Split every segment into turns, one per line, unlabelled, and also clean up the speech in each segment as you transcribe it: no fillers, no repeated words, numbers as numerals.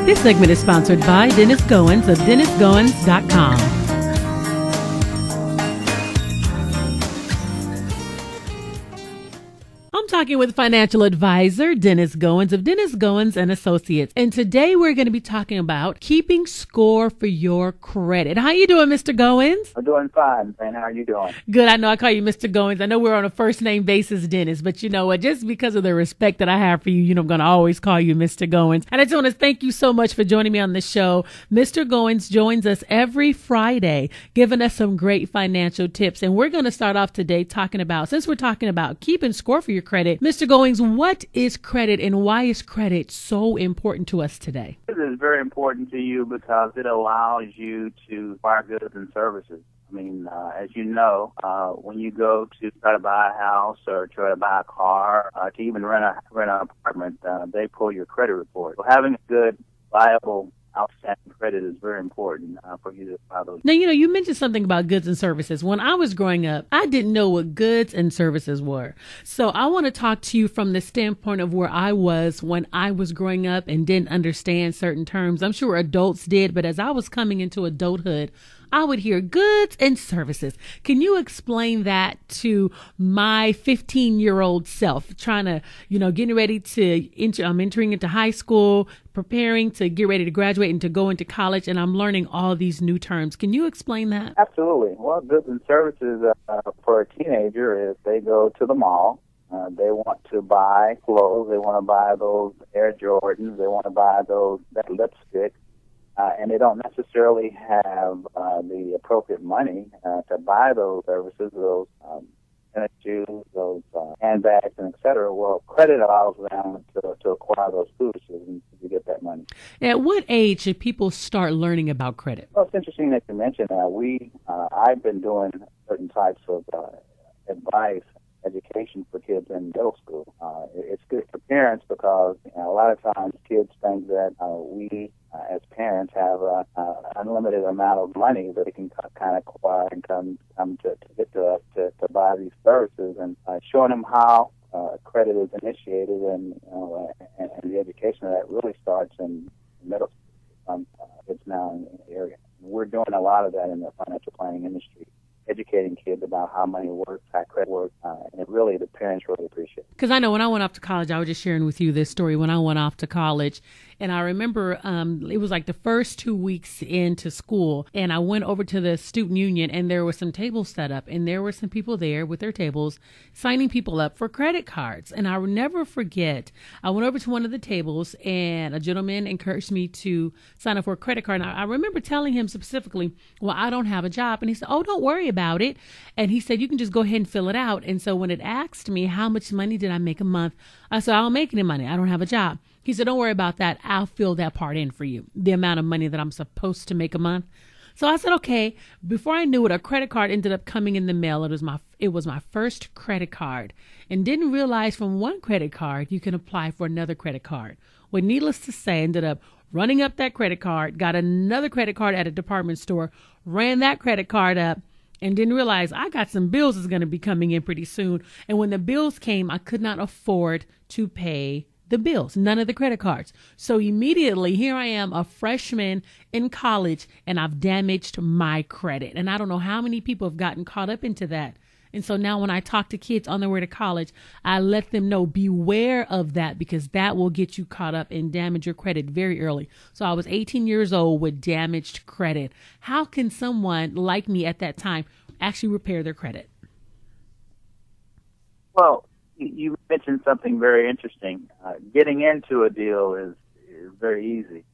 This segment is sponsored by Dennis Goins of DennisGoins.com. I'm talking with financial advisor Dennis Goins of Dennis Goins and Associates. And today we're going to be talking about keeping score for your credit. How you doing, Mr. Goins?
I'm doing fine, man. How are you doing?
Good. I know I call you Mr. Goins. I know we're on a first name basis, Dennis, but you know what? Just because of the respect that I have for you, you know, I'm going to always call you Mr. Goins. And I just want to thank you so much for joining me on the show. Mr. Goins joins us every Friday, giving us some great financial tips. And we're going to start off today talking about, since we're talking about keeping score for your credit, Mr. Goins, what is credit and why is credit so important to us today?
It is very important to you because it allows you to acquire goods and services. I mean, as you know, when you go to try to buy a house or try to buy a car, to even rent an apartment, they pull your credit report. So having a good, viable, outstanding credit is very important for you to buy those.
Now, you know, you mentioned something about goods and services. When I was growing up, I didn't know what goods and services were. So I want to talk to you from the standpoint of where I was when I was growing up and didn't understand certain terms. I'm sure adults did, but as I was coming into adulthood, I would hear goods and services. Can you explain that to my 15-year-old self, trying to, you know, getting ready to I'm entering into high school, preparing to get ready to graduate and to go into college, and I'm learning all these new terms. Can you explain that?
Absolutely. Well, goods and services for a teenager is they go to the mall. They want to buy clothes. They want to buy those Air Jordans. They want to buy that lipstick. And they don't necessarily have the appropriate money to buy those services, those tennis shoes, those handbags, and et cetera. Well, credit allows them to acquire those foods and to get that money.
At what age should people start learning about credit?
Well, it's interesting that you mentioned that. I've been doing certain types of advice, education for kids in middle school. It's good for parents because a lot of times kids think that we as parents have an unlimited amount of money that they can kind of acquire and come to get to us to buy these services, and showing them how credit is initiated and the education of that really starts in middle school. It's now in the area. We're doing a lot of that in the financial planning industry, educating kids about how money works, how credit works, and the parents really appreciate it.
Because I know when I went off to college, I was just sharing with you this story when I went off to college. And I remember it was like the first 2 weeks into school, and I went over to the student union, and there were some tables set up, and there were some people there with their tables signing people up for credit cards. And I will never forget, I went over to one of the tables, and a gentleman encouraged me to sign up for a credit card. And I remember telling him specifically, well, I don't have a job. And he said, oh, don't worry about it. And he said, you can just go ahead and fill it out. And so when it asked me how much money did I make a month, I said, I don't make any money. I don't have a job. He said, don't worry about that. I'll fill that part in for you, the amount of money that I'm supposed to make a month. So I said, okay. Before I knew it, a credit card ended up coming in the mail. It was my first credit card, and didn't realize from one credit card you can apply for another credit card. Well, needless to say, ended up running up that credit card, got another credit card at a department store, ran that credit card up, and didn't realize I got some bills that's going to be coming in pretty soon. And when the bills came, I could not afford to pay the bills, none of the credit cards. So immediately here I am, a freshman in college, and I've damaged my credit. And I don't know how many people have gotten caught up into that. And so now when I talk to kids on their way to college, I let them know, beware of that, because that will get you caught up and damage your credit very early. So I was 18 years old with damaged credit. How can someone like me at that time actually repair their credit?
Well, you mentioned something very interesting. Getting into a deal is very easy,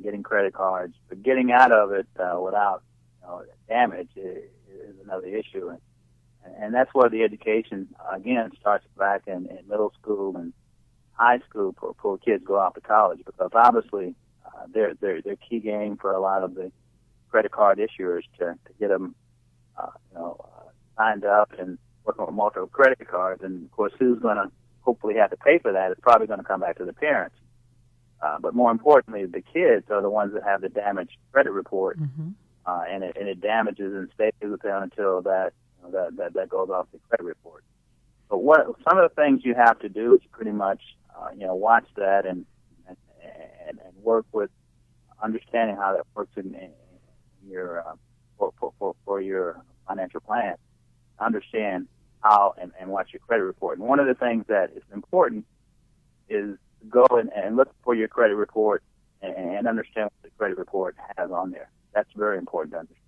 getting credit cards, but getting out of it without damage is another issue. And that's where the education, again, starts back in middle school and high school before kids go off to college, because obviously they're key game for a lot of the credit card issuers to get them signed up and working with multiple credit cards. And, of course, who's going to hopefully have to pay for that? It's probably going to come back to the parents. But more importantly, the kids are the ones that have the damaged credit report, and it damages and stays with them until that goes off the credit report. But some of the things you have to do is pretty much watch that and work with understanding how that works in your for your financial plan. Understand how and watch your credit report. And one of the things that is important is go and look for your credit report and understand what the credit report has on there. That's very important to understand.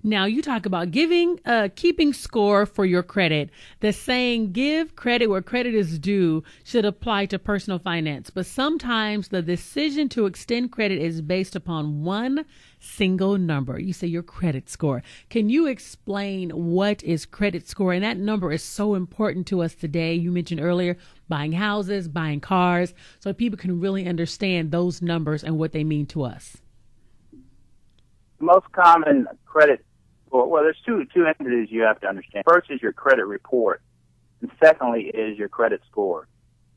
Now, you talk about keeping score for your credit. The saying, give credit where credit is due, should apply to personal finance. But sometimes the decision to extend credit is based upon one single number. You say your credit score. Can you explain what is credit score? And that number is so important to us today. You mentioned earlier buying houses, buying cars, so people can really understand those numbers and what they mean to us.
The most common credit score, well, there's two entities you have to understand. First is your credit report, and secondly is your credit score.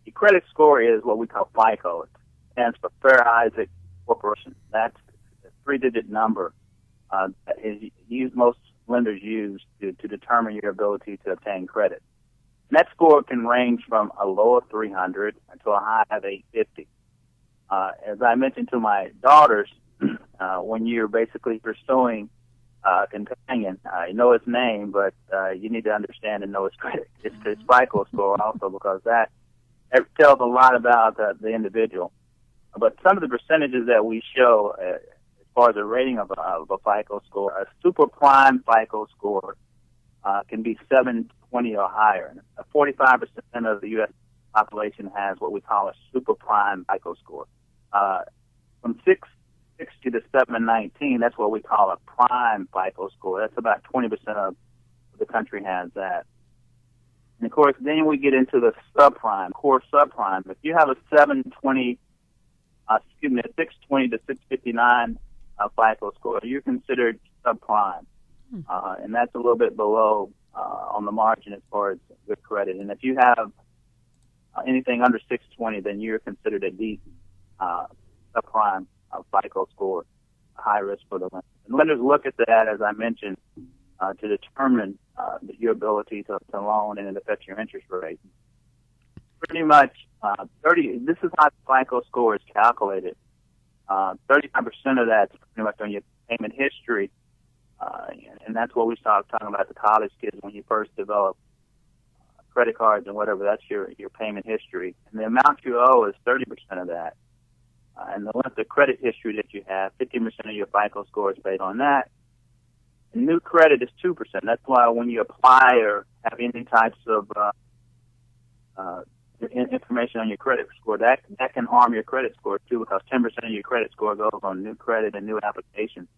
Your credit score is what we call FICO. It stands for Fair Isaac Corporation. That's a three-digit number that is used, most lenders use to determine your ability to obtain credit. And that score can range from a low of 300 to a high of 850. As I mentioned to my daughters, when you're basically pursuing a companion, you know his name, but you need to understand and know his credit. It's his FICO score also, because that tells a lot about the individual. But some of the percentages that we show as far as a rating of a FICO score, a super prime FICO score can be 720 or higher. 45% of the U.S. population has what we call a super prime FICO score. From 660 to 719, that's what we call a prime FICO score. That's about 20% of the country has that. And of course, then we get into the subprime, core subprime. If you have a 620 to 659 FICO score, you're considered subprime. And that's a little bit below on the margin as far as good credit. And if you have anything under 620, then you're considered a deep subprime FICO score, high risk for the lender. And lenders look at that, as I mentioned, to determine your ability to loan, and it affects your interest rate. Pretty much, this is how the FICO score is calculated. 35% of that's pretty much on your payment history, and that's what we start talking about the college kids when you first develop credit cards and whatever. That's your payment history, and the amount you owe is 30% of that. And the length of credit history that you have, 15% of your FICO score is based on that. And new credit is 2%. That's why when you apply or have any types of information on your credit score, that can harm your credit score too, because 10% of your credit score goes on new credit and new applications.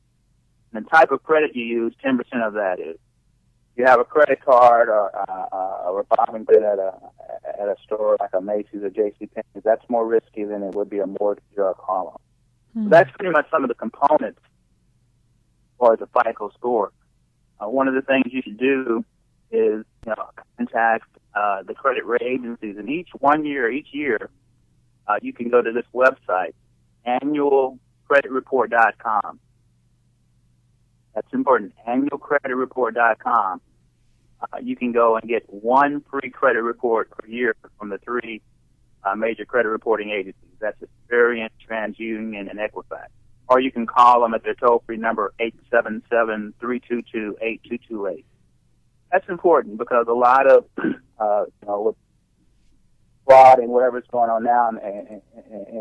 And the type of credit you use, 10% of that is. You have a credit card or a revolving credit at a store like a Macy's or JCPenney, that's more risky than it would be a mortgage or a car loan. So that's pretty much some of the components as far as a FICO score. One of the things you should do is contact the credit rate agencies, and each year you can go to this website, annualcreditreport.com. That's important, annualcreditreport.com. You can go and get one free credit report per year from the three major credit reporting agencies. That's Experian, TransUnion, and Equifax. Or you can call them at their toll-free number, 877-322-8228. That's important because a lot of, with fraud and whatever's going on now in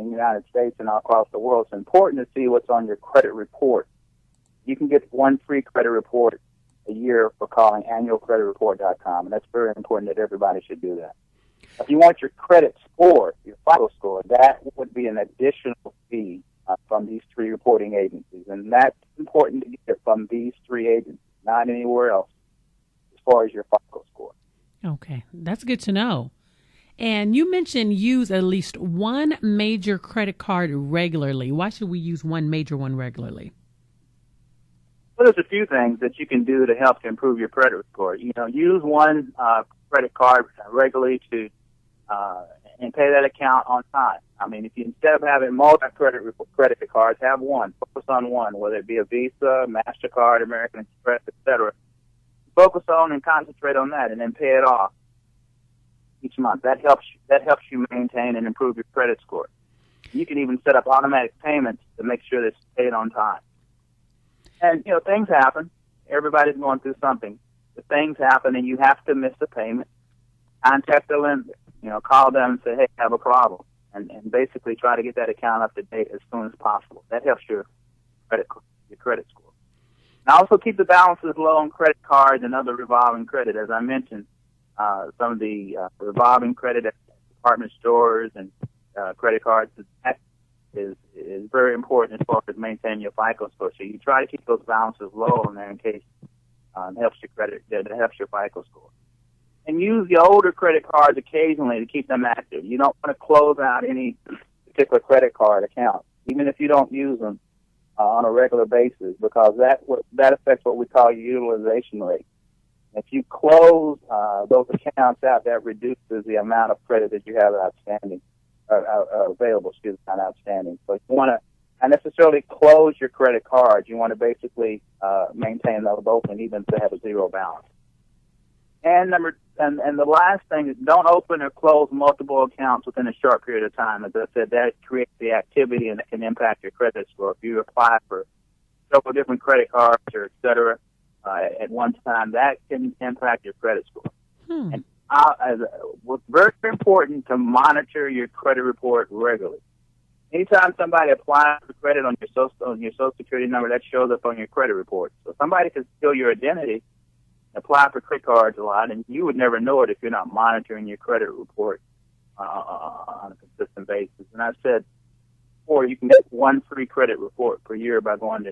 the United States and all across the world, it's important to see what's on your credit report. You can get one free credit report a year for calling annualcreditreport.com, and that's very important that everybody should do that. If you want your credit score, your FICO score, that would be an additional fee from these three reporting agencies, and that's important to get from these three agencies, not anywhere else, as far as your FICO score.
Okay, that's good to know. And you mentioned use at least one major credit card regularly. Why should we use one major one regularly?
Well, there's a few things that you can do to help to improve your credit score. Use one credit card regularly and pay that account on time. I mean, if you instead of having multi-credit cards, have one. Focus on one, whether it be a Visa, MasterCard, American Express, etc. Focus on and concentrate on that, and then pay it off each month. That helps you maintain and improve your credit score. You can even set up automatic payments to make sure that it's paid on time. And, things happen. Everybody's going through something. If things happen and you have to miss a payment, contact the lender. Call them and say, hey, I have a problem. And basically try to get that account up to date as soon as possible. That helps your credit score. And also keep the balances low on credit cards and other revolving credit. As I mentioned, some of the revolving credit at department stores and credit cards, that is very important as far as maintaining your FICO score. So you try to keep those balances low on there in case it helps your FICO score. And use the older credit cards occasionally to keep them active. You don't want to close out any particular credit card account, even if you don't use them on a regular basis, because that affects what we call your utilization rate. If you close those accounts out, that reduces the amount of credit that you have outstanding, available, not outstanding. So you want to not necessarily close your credit cards. You want to basically maintain those open even if they have a zero balance. And the last thing is don't open or close multiple accounts within a short period of time. As I said, that creates the activity and it can impact your credit score. If you apply for several different credit cards or et cetera at one time, that can impact your credit score. And it's very important to monitor your credit report regularly. Anytime somebody applies for credit on your social security number, that shows up on your credit report. So somebody can steal your identity, apply for credit cards a lot, and you would never know it if you're not monitoring your credit report on a consistent basis. And I've said before, you can get one free credit report per year by going to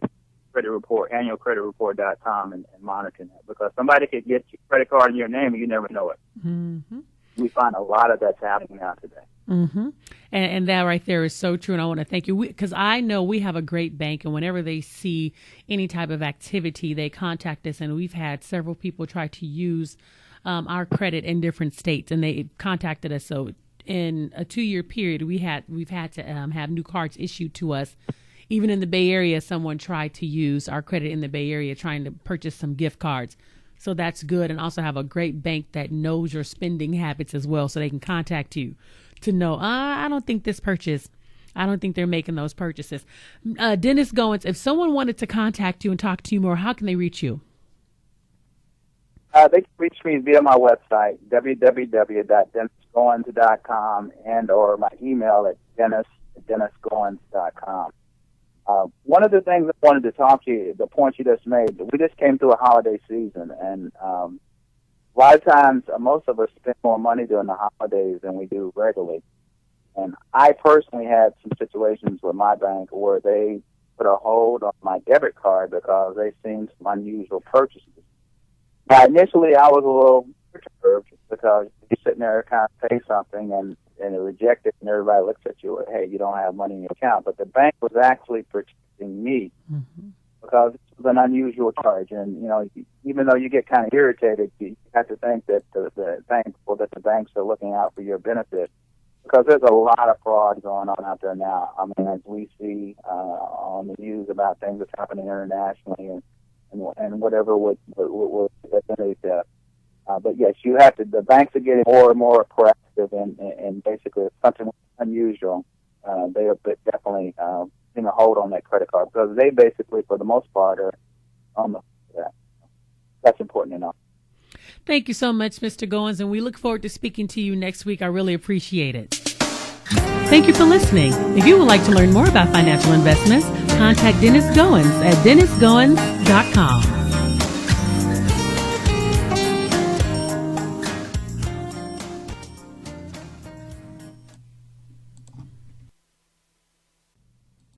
annualcreditreport.com and monitoring that, because somebody could get your credit card in your name and you never know it. Mm-hmm. We find a lot of that's happening now today.
Mm-hmm. And that right there is so true. And I want to thank you because I know we have a great bank, and whenever they see any type of activity, they contact us. And we've had several people try to use our credit in different states, and they contacted us. So in a 2-year period, we've had to have new cards issued to us. Even in the Bay Area, someone tried to use our credit in the Bay Area trying to purchase some gift cards. So that's good. And also have a great bank that knows your spending habits as well, so they can contact you to know, I don't think they're making those purchases. Dennis Goins, if someone wanted to contact you and talk to you more, how can they reach you?
They can reach me via my website, www.dennisgoins.com, and or my email at dennisgoins.com. One of the things I wanted to talk to you, the point you just made, we just came through a holiday season, and a lot of times most of us spend more money during the holidays than we do regularly. And I personally had some situations with my bank where they put a hold on my debit card because they seen some unusual purchases. Now, initially, I was a little perturbed because you're sitting there trying to pay something and it rejected, and everybody looks at you, hey, you don't have money in your account. But the bank was actually protecting me because it was an unusual charge. And, even though you get kind of irritated, you have to think that the banks are looking out for your benefit, because there's a lot of fraud going on out there now. I mean, as we see on the news about things that's happening internationally and whatever would identity theft. But yes, the banks are getting more and more proactive, and basically if something unusual, they are definitely putting a hold on that credit card, because they basically, for the most part, are on the that. That's important to know.
Thank you so much, Mr. Goins, and we look forward to speaking to you next week. I really appreciate it. Thank you for listening. If you would like to learn more about financial investments, contact Dennis Goins at dennisgoins.com.